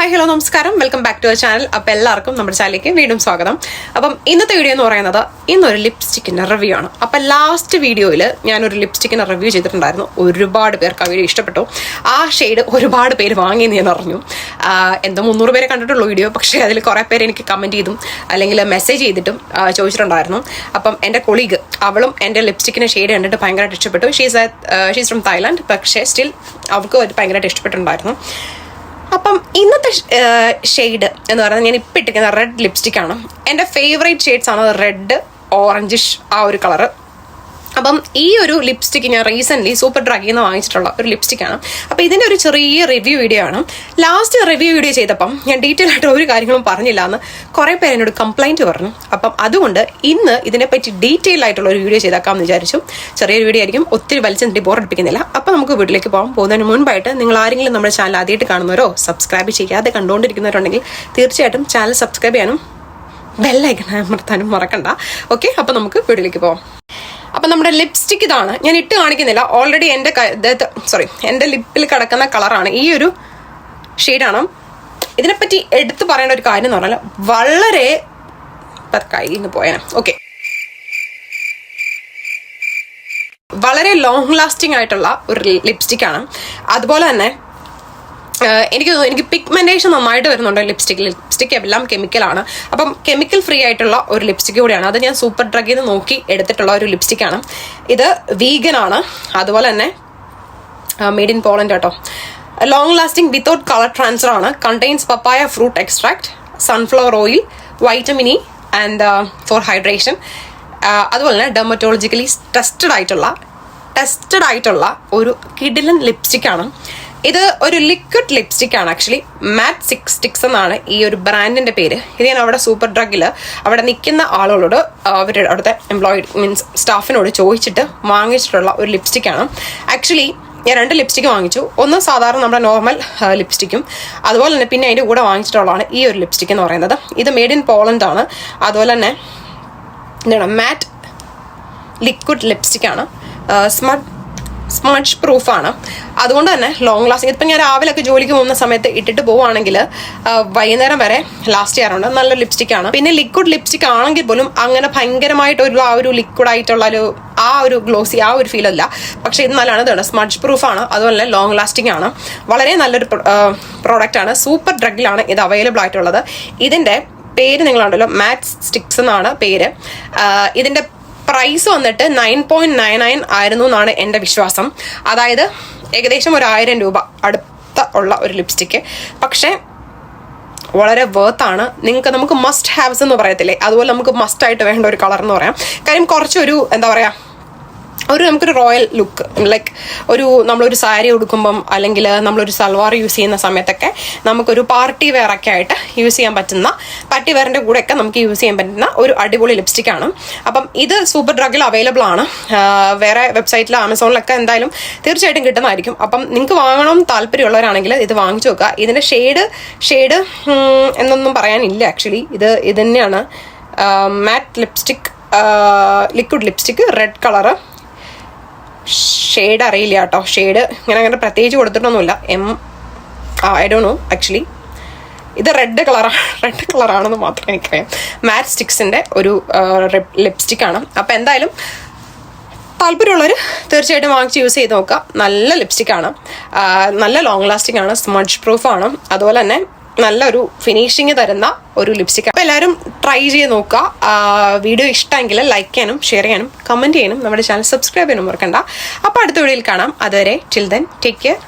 Hi hello നമസ്കാരം, welcome back to our channel. അപ്പോൾ എല്ലാവർക്കും നമ്മുടെ ചാനലിലേക്ക് വീണ്ടും സ്വാഗതം. അപ്പം ഇന്നത്തെ വീഡിയോ എന്ന് പറയുന്നത് ഇന്നൊരു ലിപ്സ്റ്റിക്കിൻ്റെ റിവ്യൂ ആണ്. അപ്പം ലാസ്റ്റ് വീഡിയോയിൽ ഞാനൊരു ലിപ്സ്റ്റിക്കിൻ്റെ റിവ്യൂ ചെയ്തിട്ടുണ്ടായിരുന്നു. ഒരുപാട് പേർക്ക് ആ വീഡിയോ ഇഷ്ടപ്പെട്ടു. ആ ഷെയ്ഡ് ഒരുപാട് പേര് വാങ്ങിയെന്ന് ഞാൻ അറിഞ്ഞു. എന്തോ 300 പേരെ കണ്ടിട്ടുള്ളൂ വീഡിയോ, പക്ഷേ അതിൽ കുറേ പേര് എനിക്ക് കമൻറ്റ് ചെയ്തും അല്ലെങ്കിൽ മെസ്സേജ് ചെയ്തിട്ടും ചോദിച്ചിട്ടുണ്ടായിരുന്നു. അപ്പം എൻ്റെ കൊളീഗ് അവളും എൻ്റെ ലിപ്സ്റ്റിക്കിൻ്റെ ഷെയ്ഡ് കണ്ടിട്ട് ഭയങ്കരമായിട്ട് ഇഷ്ടപ്പെട്ടു. ഷീസ് ഫ്രം തായ്ലാൻഡ്, പക്ഷേ സ്റ്റിൽ അവൾക്ക് അത് ഭയങ്കരമായിട്ട് ഇഷ്ടപ്പെട്ടിട്ടുണ്ടായിരുന്നു. അപ്പം ഇന്നത്തെ ഷെയ്ഡ് എന്ന് പറയുന്നത് ഞാൻ ഇപ്പം ഇട്ടിരിക്കുന്ന റെഡ് ലിപ്സ്റ്റിക്കാണ്. എൻ്റെ ഫേവറേറ്റ് ഷെയ്ഡ്സ് ആണ് റെഡ്, ഓറഞ്ചിഷ്, ആ ഒരു കളറ്. അപ്പം ഈ ഒരു ലിപ്സ്റ്റിക്ക് ഞാൻ റീസെൻ്റ്ലി സൂപ്പർ ഡ്രഗിൽ നിന്ന് വാങ്ങിച്ചിട്ടുള്ള ഒരു ലിപ്സ്റ്റിക്കാണ്. അപ്പോൾ ഇതിൻ്റെ ഒരു ചെറിയ റിവ്യൂ വീഡിയോ ആണ്. ലാസ്റ്റ് റിവ്യൂ വീഡിയോ ചെയ്തപ്പം ഞാൻ ഡീറ്റെയിൽ ആയിട്ട് ഒരു കാര്യങ്ങളും പറഞ്ഞില്ല എന്ന് കുറേ പേര് എന്നോട് കംപ്ലൈൻറ്റ് പറഞ്ഞു. അപ്പം അതുകൊണ്ട് ഇന്ന് ഇതിനെപ്പറ്റി ഡീറ്റെയിൽ ആയിട്ടുള്ള ഒരു വീഡിയോ ചെയ്തേക്കാമെന്ന് വിചാരിച്ചു. ചെറിയൊരു വീഡിയോ ആയിരിക്കും, ഒത്തിരി വലിച്ചെന്നിട്ട് ബോറടിപ്പിക്കുന്നില്ല. അപ്പോൾ നമുക്ക് വീട്ടിലേക്ക് പോകുന്നതിന് മുൻപായിട്ട് നിങ്ങൾ ആരെങ്കിലും നമ്മുടെ ചാനൽ ആദ്യമായിട്ട് കാണുന്നവരോ സബ്സ്ക്രൈബ് ചെയ്യാതെ കണ്ടുകൊണ്ടിരിക്കുന്നവരുണ്ടെങ്കിൽ തീർച്ചയായിട്ടും ചാനൽ സബ്സ്ക്രൈബ് ചെയ്യാനും ബെല്ലൈക്കൺ അമർത്താനും മറക്കണ്ട. ഓക്കെ, അപ്പോൾ നമുക്ക് വീട്ടിലേക്ക് പോകാം. അപ്പം നമ്മുടെ ലിപ്സ്റ്റിക്ക് ഇതാണ്. ഞാൻ ഇട്ട് കാണിക്കുന്നില്ല, ഓൾറെഡി എൻ്റെ ലിപ്പിൽ കിടക്കുന്ന കളറാണ്. ഈ ഒരു ഷെയ്ഡാണ്. ഇതിനെപ്പറ്റി എടുത്തു പറയേണ്ട ഒരു കാര്യം എന്ന് പറഞ്ഞാൽ വളരെ കയ്യിൽ നിന്ന് പോയാൽ വളരെ ലോങ് ലാസ്റ്റിംഗ് ആയിട്ടുള്ള ഒരു ലിപ്സ്റ്റിക്കാണ്. അതുപോലെ തന്നെ എനിക്ക് പിഗ്മെന്റേഷൻ നന്നായിട്ട് വരുന്നുണ്ട് ലിപ്സ്റ്റിക്ക് എല്ലാം കെമിക്കലാണ്. അപ്പം കെമിക്കൽ ഫ്രീ ആയിട്ടുള്ള ഒരു ലിപ്സ്റ്റിക്ക് കൂടിയാണ്. അത് ഞാൻ സൂപ്പർ ഡ്രഗിൽ നിന്ന് നോക്കി എടുത്തിട്ടുള്ള ഒരു ലിപ്സ്റ്റിക്കാണ്. ഇത് വീഗൻ ആണ്. അതുപോലെ തന്നെ മെയ്ഡ് ഇൻ പോളണ്ട് കേട്ടോ. Long lasting without colour transfer ആണ്. Contains papaya fruit extract, sunflower oil, vitamin E and for hydration. അതുപോലെ തന്നെ ഡെർമറ്റോളജിക്കലി ടെസ്റ്റഡ് ആയിട്ടുള്ള ഒരു കിഡിലൻ ലിപ്സ്റ്റിക്കാണ്. ഇത് ഒരു ലിക്വിഡ് ലിപ്സ്റ്റിക് ആണ്. ആക്ച്വലി മാറ്റ് സ്റ്റിക്സ് എന്നാണ് ഈ ഒരു ബ്രാൻഡിന്റെ പേര്. ഇത് ഞാൻ അവിടെ സൂപ്പർ ഡ്രഗിൽ അവിടെ നിൽക്കുന്ന ആളുകളോട് അവരുടെ അവിടുത്തെ സ്റ്റാഫിനോട് ചോദിച്ചിട്ട് വാങ്ങിച്ചിട്ടുള്ള ഒരു ലിപ്സ്റ്റിക്കാണ്. ആക്ച്വലി ഞാൻ 2 ലിപ്സ്റ്റിക്ക് വാങ്ങിച്ചു. ഒന്ന് സാധാരണ നമ്മുടെ നോർമൽ ലിപ്സ്റ്റിക്കും, അതുപോലെ തന്നെ പിന്നെ അതിൻ്റെ കൂടെ വാങ്ങിച്ചിട്ടുള്ളതാണ് ഈ ഒരു ലിപ്സ്റ്റിക് എന്ന് പറയുന്നത്. ഇത് മെയ്ഡ് ഇൻ പോളണ്ട് ആണ്. അതുപോലെ തന്നെ എന്താണ് മാറ്റ് ലിക്വിഡ് ലിപ്സ്റ്റിക്കാണ്. സ്മഡ്ജ് പ്രൂഫാണ്. അതുകൊണ്ട് തന്നെ ലോങ് ലാസ്റ്റിംഗ്. ഇപ്പം ഞാൻ രാവിലെയൊക്കെ ജോലിക്ക് പോകുന്ന സമയത്ത് ഇട്ടിട്ട് പോവുകയാണെങ്കിൽ വൈകുന്നേരം വരെ ലാസ്റ്റ് ചെയ്യാറുണ്ട്. നല്ല ലിപ്സ്റ്റിക്കാണ്. പിന്നെ ലിക്വിഡ് ലിപ്സ്റ്റിക് ആണെങ്കിൽ പോലും അങ്ങനെ ഭയങ്കരമായിട്ടൊരു ആ ഒരു ലിക്വിഡ് ആയിട്ടുള്ള ആ ഒരു ഗ്ലോസി ആ ഒരു ഫീൽ അല്ല. പക്ഷേ ഇത് നല്ലതാണ്. ഇതാണ് സ്മഡ്ജ് പ്രൂഫാണ്. അതുപോലെ ലോങ് ലാസ്റ്റിംഗ് ആണ്. വളരെ നല്ലൊരു പ്രോഡക്റ്റ് ആണ്. സൂപ്പർ ഡ്രഗിലാണ് ഇത് അവൈലബിൾ ആയിട്ടുള്ളത്. ഇതിൻ്റെ പേര് നിങ്ങളുണ്ടല്ലോ, മാറ്റ് സ്റ്റിക്സ് എന്നാണ് പേര്. ഇതിൻ്റെ പ്രൈസ് വന്നിട്ട് 9.99 ആയിരുന്നു എന്നാണ് എൻ്റെ വിശ്വാസം. അതായത് ഏകദേശം 1000 രൂപ അടുത്ത ഉള്ള ഒരു ലിപ്സ്റ്റിക്ക്. പക്ഷേ വളരെ വേർത്താണ്. നമുക്ക് മസ്റ്റ് ഹാവ്സ് എന്ന് പറയത്തില്ലേ, അതുപോലെ നമുക്ക് മസ്റ്റ് ആയിട്ട് വേണ്ട ഒരു കളർ എന്ന് പറയാം. കാര്യം കുറച്ചൊരു എന്താ പറയുക, നമുക്കൊരു റോയൽ ലുക്ക്, ലൈക്ക് നമ്മളൊരു സാരി ഉടുക്കുമ്പം അല്ലെങ്കിൽ നമ്മളൊരു സൽവാർ യൂസ് ചെയ്യുന്ന സമയത്തൊക്കെ നമുക്കൊരു പാർട്ടി വെയർ ഒക്കെ ആയിട്ട് യൂസ് ചെയ്യാൻ പറ്റുന്ന, പാർട്ടി വെയറിൻ്റെ കൂടെയൊക്കെ നമുക്ക് യൂസ് ചെയ്യാൻ പറ്റുന്ന ഒരു അടിപൊളി ലിപ്സ്റ്റിക്കാണ്. അപ്പം ഇത് സൂപ്പർ ഡ്രഗിൽ അവൈലബിൾ ആണ്. വേറെ വെബ്സൈറ്റിൽ ആമസോണിലൊക്കെ എന്തായാലും തീർച്ചയായിട്ടും കിട്ടുന്നതായിരിക്കും. അപ്പം നിങ്ങൾക്ക് വാങ്ങണം താല്പര്യമുള്ളവരാണെങ്കിൽ ഇത് വാങ്ങിച്ചു നോക്കുക. ഇതിൻ്റെ ഷെയ്ഡ് എന്നൊന്നും പറയാനില്ല. ആക്ച്വലി ഇത് തന്നെയാണ് matte lipstick, liquid lipstick, red colour. Shade അറിയില്ല കേട്ടോ. ഷെയ്ഡ് ഇങ്ങനെ അങ്ങനെ പ്രത്യേകിച്ച് കൊടുത്തിട്ടൊന്നുമില്ല. I don't know actually. ഇത് റെഡ് കളറാണെന്ന് മാത്രം എനിക്കറിയാം. മാറ്റ് സ്റ്റിക്സിൻ്റെ ഒരു ലിപ്സ്റ്റിക്കാണ്. അപ്പോൾ എന്തായാലും താല്പര്യമുള്ളവർ തീർച്ചയായിട്ടും വാങ്ങിച്ച് യൂസ് ചെയ്ത് നോക്കുക. നല്ല ലിപ്സ്റ്റിക്കാണ്, നല്ല ലോങ് ലാസ്റ്റിംഗ് ആണ്, സ്മഡ്ജ് പ്രൂഫാണ്. അതുപോലെ തന്നെ നല്ലൊരു ഫിനിഷിങ് തരുന്ന ഒരു ലിപ്സ്റ്റിക്. അപ്പോൾ എല്ലാവരും ട്രൈ ചെയ്ത് നോക്കുക. വീഡിയോ ഇഷ്ടമെങ്കിൽ ലൈക്ക് ചെയ്യാനും ഷെയർ ചെയ്യാനും കമൻറ്റ് ചെയ്യാനും നമ്മുടെ ചാനൽ സബ്സ്ക്രൈബ് ചെയ്യാനും മറക്കണ്ട. അപ്പോൾ അടുത്ത വീഡിയോയിൽ കാണാം. അതുവരെ ടിൽ ദെൻ ടേക്ക് കെയർ.